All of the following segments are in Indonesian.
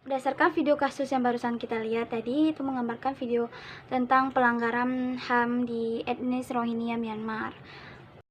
Berdasarkan video kasus yang barusan kita lihat tadi, itu menggambarkan video tentang pelanggaran HAM di etnis Rohingya Myanmar.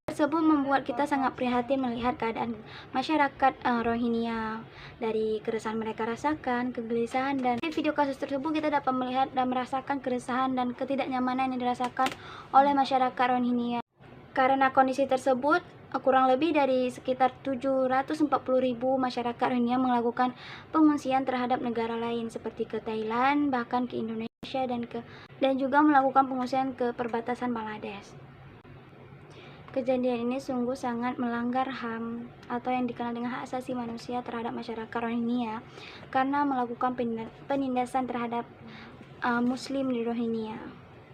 Tersebut membuat kita sangat prihatin melihat keadaan masyarakat Rohingya, dari keresahan mereka rasakan, kegelisahan, dan di video kasus tersebut kita dapat melihat dan merasakan keresahan dan ketidaknyamanan yang dirasakan oleh masyarakat Rohingya. Karena kondisi tersebut, kurang lebih dari sekitar 740.000 masyarakat Rohingya melakukan pengungsian terhadap negara lain seperti ke Thailand, bahkan ke Indonesia dan juga melakukan pengungsian ke perbatasan Bangladesh. Kejadian ini sungguh sangat melanggar HAM atau yang dikenal dengan hak asasi manusia terhadap masyarakat Rohingya karena melakukan penindasan terhadap Muslim di Rohingya.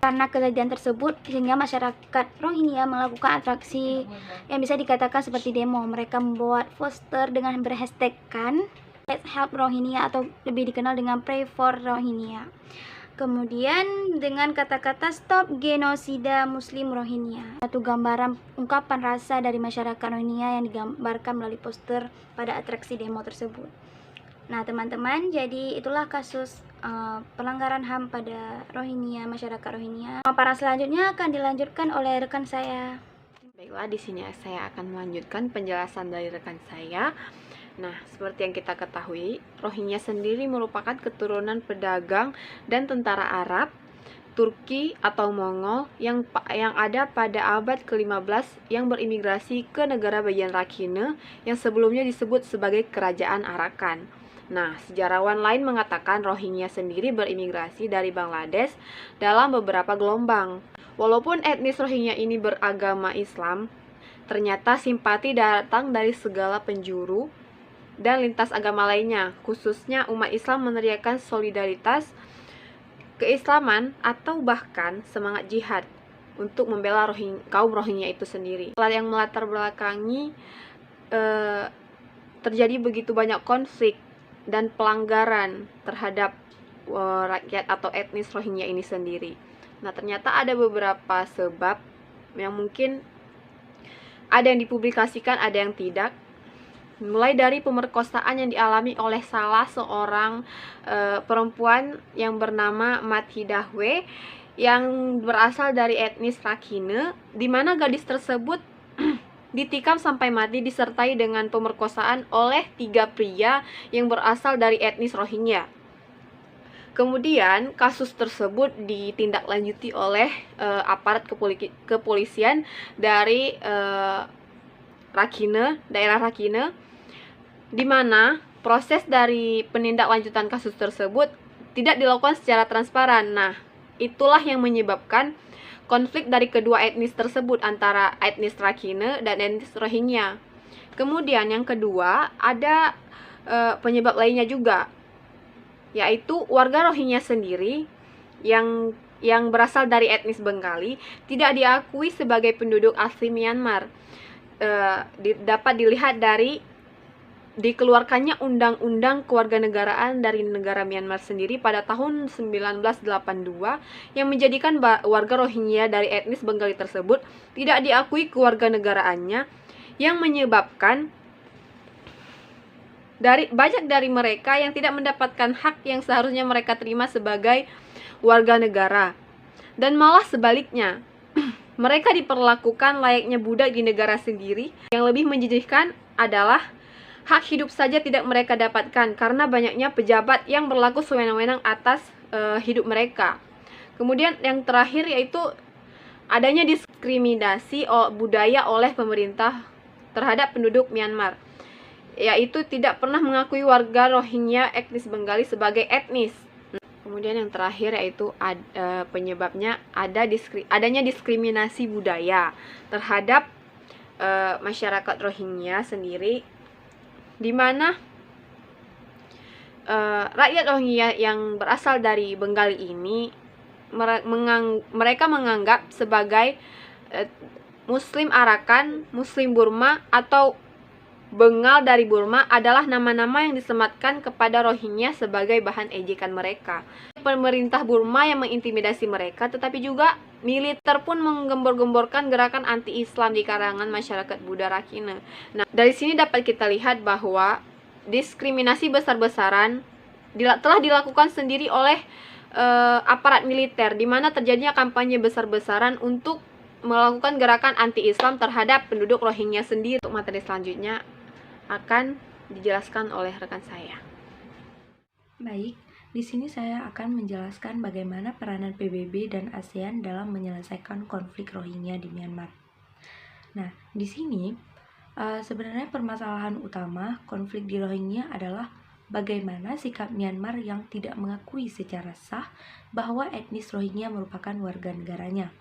Karena kejadian tersebut, sehingga masyarakat Rohingya melakukan atraksi yang bisa dikatakan seperti demo. Mereka membuat poster dengan berhashtagkan Let's Help Rohingya atau lebih dikenal dengan Pray for Rohingya. Kemudian dengan kata-kata Stop Genosida Muslim Rohingya. Satu gambaran ungkapan rasa dari masyarakat Rohingya yang digambarkan melalui poster pada atraksi demo tersebut. Nah teman-teman, jadi itulah kasus pelanggaran HAM pada Rohingya, masyarakat Rohingya. Paparan selanjutnya akan dilanjutkan oleh rekan saya. Baiklah, di sini saya akan melanjutkan penjelasan dari rekan saya. Nah, seperti yang kita ketahui, Rohingya sendiri merupakan keturunan pedagang dan tentara Arab, Turki atau Mongol yang ada pada abad ke-15 yang berimigrasi ke negara bagian Rakhine yang sebelumnya disebut sebagai Kerajaan Arakan. Nah, sejarawan lain mengatakan Rohingya sendiri berimigrasi dari Bangladesh dalam beberapa gelombang. Walaupun etnis Rohingya ini beragama Islam, ternyata simpati datang dari segala penjuru dan lintas agama lainnya, khususnya umat Islam meneriakan solidaritas, keislaman, atau bahkan semangat jihad untuk membela kaum Rohingya itu sendiri. Yang melatar belakangi terjadi begitu banyak konflik dan pelanggaran terhadap rakyat atau etnis Rohingya ini sendiri. Nah, ternyata ada beberapa sebab yang mungkin ada yang dipublikasikan, ada yang tidak. Mulai dari pemerkosaan yang dialami oleh salah seorang perempuan yang bernama Mathidahwe yang berasal dari etnis Rakhine, di mana gadis tersebut ditikam sampai mati disertai dengan pemerkosaan oleh 3 pria yang berasal dari etnis Rohingya. Kemudian kasus tersebut ditindaklanjuti oleh aparat kepolisian dari Rakhine, daerah Rakhine, di mana proses dari penindaklanjutan kasus tersebut tidak dilakukan secara transparan. Nah, itulah yang menyebabkan konflik dari kedua etnis tersebut, antara etnis Rakhine dan etnis Rohingya. Kemudian yang kedua, ada penyebab lainnya juga, yaitu warga Rohingya sendiri yang berasal dari etnis Bengali tidak diakui sebagai penduduk asli Myanmar. Dapat dilihat dari dikeluarkannya undang-undang kewarganegaraan dari negara Myanmar sendiri pada tahun 1982 yang menjadikan warga Rohingya dari etnis Bengali tersebut tidak diakui kewarganegaraannya, yang menyebabkan banyak dari mereka yang tidak mendapatkan hak yang seharusnya mereka terima sebagai warga negara, dan malah sebaliknya mereka diperlakukan layaknya budak di negara sendiri. Yang lebih menjijikkan adalah hak hidup saja tidak mereka dapatkan karena banyaknya pejabat yang berlaku sewenang-wenang atas hidup mereka. Kemudian yang terakhir yaitu adanya diskriminasi budaya oleh pemerintah terhadap penduduk Myanmar, yaitu tidak pernah mengakui warga Rohingya etnis Bengali sebagai etnis. Kemudian yang terakhir yaitu penyebabnya adanya diskriminasi budaya terhadap masyarakat Rohingya sendiri, di mana rakyat Rohingya yang berasal dari Bengali ini mereka menganggap sebagai Muslim Arakan, Muslim Burma, atau Bengal dari Burma adalah nama-nama yang disematkan kepada Rohingya sebagai bahan ejekan mereka. Pemerintah Burma yang mengintimidasi mereka, tetapi juga militer pun menggembor-gemborkan gerakan anti-Islam di kalangan masyarakat Buddha Rakhine. Nah, dari sini dapat kita lihat bahwa diskriminasi besar-besaran telah dilakukan sendiri oleh aparat militer, di mana terjadinya kampanye besar-besaran untuk melakukan gerakan anti-Islam terhadap penduduk Rohingya sendiri. Untuk materi selanjutnya akan dijelaskan oleh rekan saya. Baik, di sini saya akan menjelaskan bagaimana peranan PBB dan ASEAN dalam menyelesaikan konflik Rohingya di Myanmar. Nah, di sini sebenarnya permasalahan utama konflik di Rohingya adalah bagaimana sikap Myanmar yang tidak mengakui secara sah bahwa etnis Rohingya merupakan warga negaranya.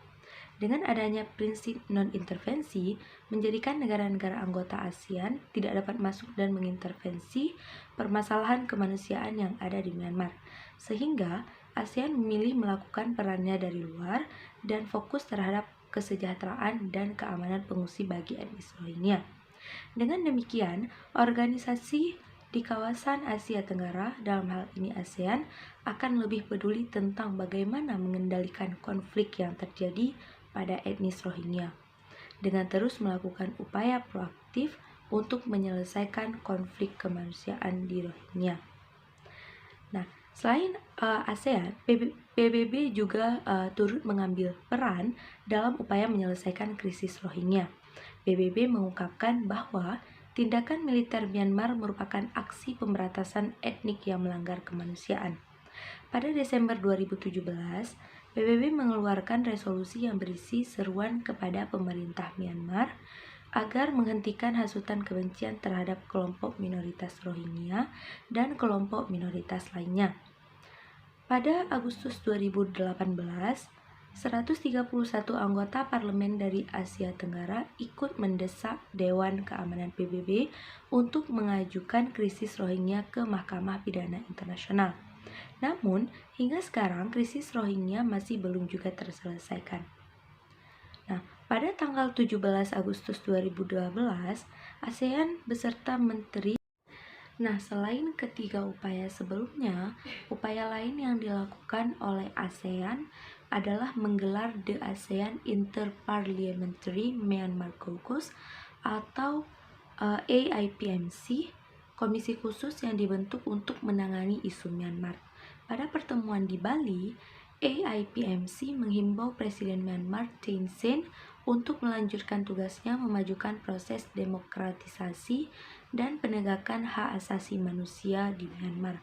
Dengan adanya prinsip non-intervensi, menjadikan negara-negara anggota ASEAN tidak dapat masuk dan mengintervensi permasalahan kemanusiaan yang ada di Myanmar, sehingga ASEAN memilih melakukan perannya dari luar dan fokus terhadap kesejahteraan dan keamanan pengungsi bagi etnis Rohingya. Dengan demikian, organisasi di kawasan Asia Tenggara, dalam hal ini ASEAN, akan lebih peduli tentang bagaimana mengendalikan konflik yang terjadi pada etnis Rohingya, dengan terus melakukan upaya proaktif untuk menyelesaikan konflik kemanusiaan di Rohingya. Nah, selain ASEAN, PBB juga turut mengambil peran dalam upaya menyelesaikan krisis Rohingya. PBB mengungkapkan bahwa tindakan militer Myanmar merupakan aksi pemberantasan etnik yang melanggar kemanusiaan. Pada Desember 2017, PBB mengeluarkan resolusi yang berisi seruan kepada pemerintah Myanmar agar menghentikan hasutan kebencian terhadap kelompok minoritas Rohingya dan kelompok minoritas lainnya. Pada Agustus 2018, 131 anggota parlemen dari Asia Tenggara ikut mendesak Dewan Keamanan PBB untuk mengajukan krisis Rohingya ke Mahkamah Pidana Internasional. Namun, hingga sekarang krisis Rohingya masih belum juga terselesaikan. Nah, pada tanggal 17 Agustus 2012, ASEAN beserta Menteri. Nah, selain ketiga upaya sebelumnya, upaya lain yang dilakukan oleh ASEAN adalah menggelar The ASEAN Interparliamentary Myanmar Caucus atau AIPMC, komisi khusus yang dibentuk untuk menangani isu Myanmar. Pada pertemuan di Bali, AIPMC menghimbau Presiden Myanmar Thein Sein untuk melanjutkan tugasnya memajukan proses demokratisasi dan penegakan hak asasi manusia di Myanmar.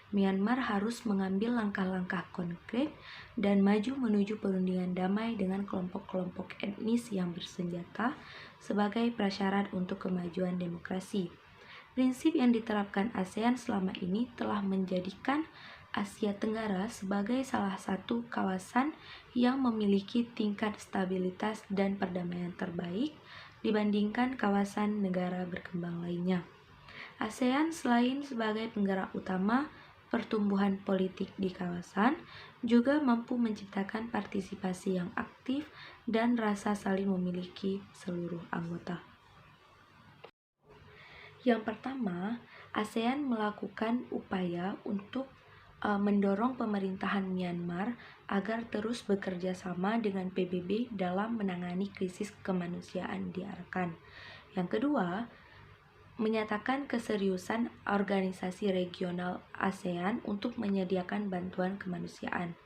Myanmar harus mengambil langkah-langkah konkret dan maju menuju perundingan damai dengan kelompok-kelompok etnis yang bersenjata sebagai prasyarat untuk kemajuan demokrasi. Prinsip yang diterapkan ASEAN selama ini telah menjadikan Asia Tenggara sebagai salah satu kawasan yang memiliki tingkat stabilitas dan perdamaian terbaik dibandingkan kawasan negara berkembang lainnya. ASEAN selain sebagai penggerak utama pertumbuhan politik di kawasan, juga mampu menciptakan partisipasi yang aktif dan rasa saling memiliki seluruh anggota. Yang pertama, ASEAN melakukan upaya untuk mendorong pemerintahan Myanmar agar terus bekerja sama dengan PBB dalam menangani krisis kemanusiaan di Arakan. Yang kedua, menyatakan keseriusan organisasi regional ASEAN untuk menyediakan bantuan kemanusiaan.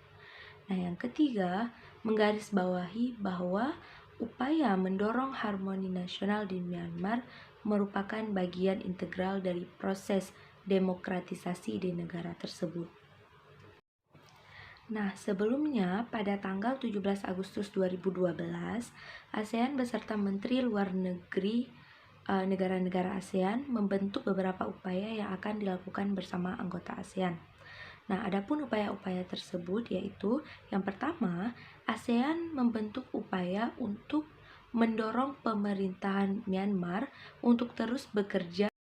Nah, yang ketiga, menggarisbawahi bahwa upaya mendorong harmoni nasional di Myanmar merupakan bagian integral dari proses demokratisasi di negara tersebut. Nah, sebelumnya pada tanggal 17 Agustus 2012, ASEAN beserta Menteri Luar Negeri negara-negara ASEAN membentuk beberapa upaya yang akan dilakukan bersama anggota ASEAN. Nah, adapun upaya-upaya tersebut yaitu yang pertama, ASEAN membentuk upaya untuk mendorong pemerintahan Myanmar untuk terus bekerja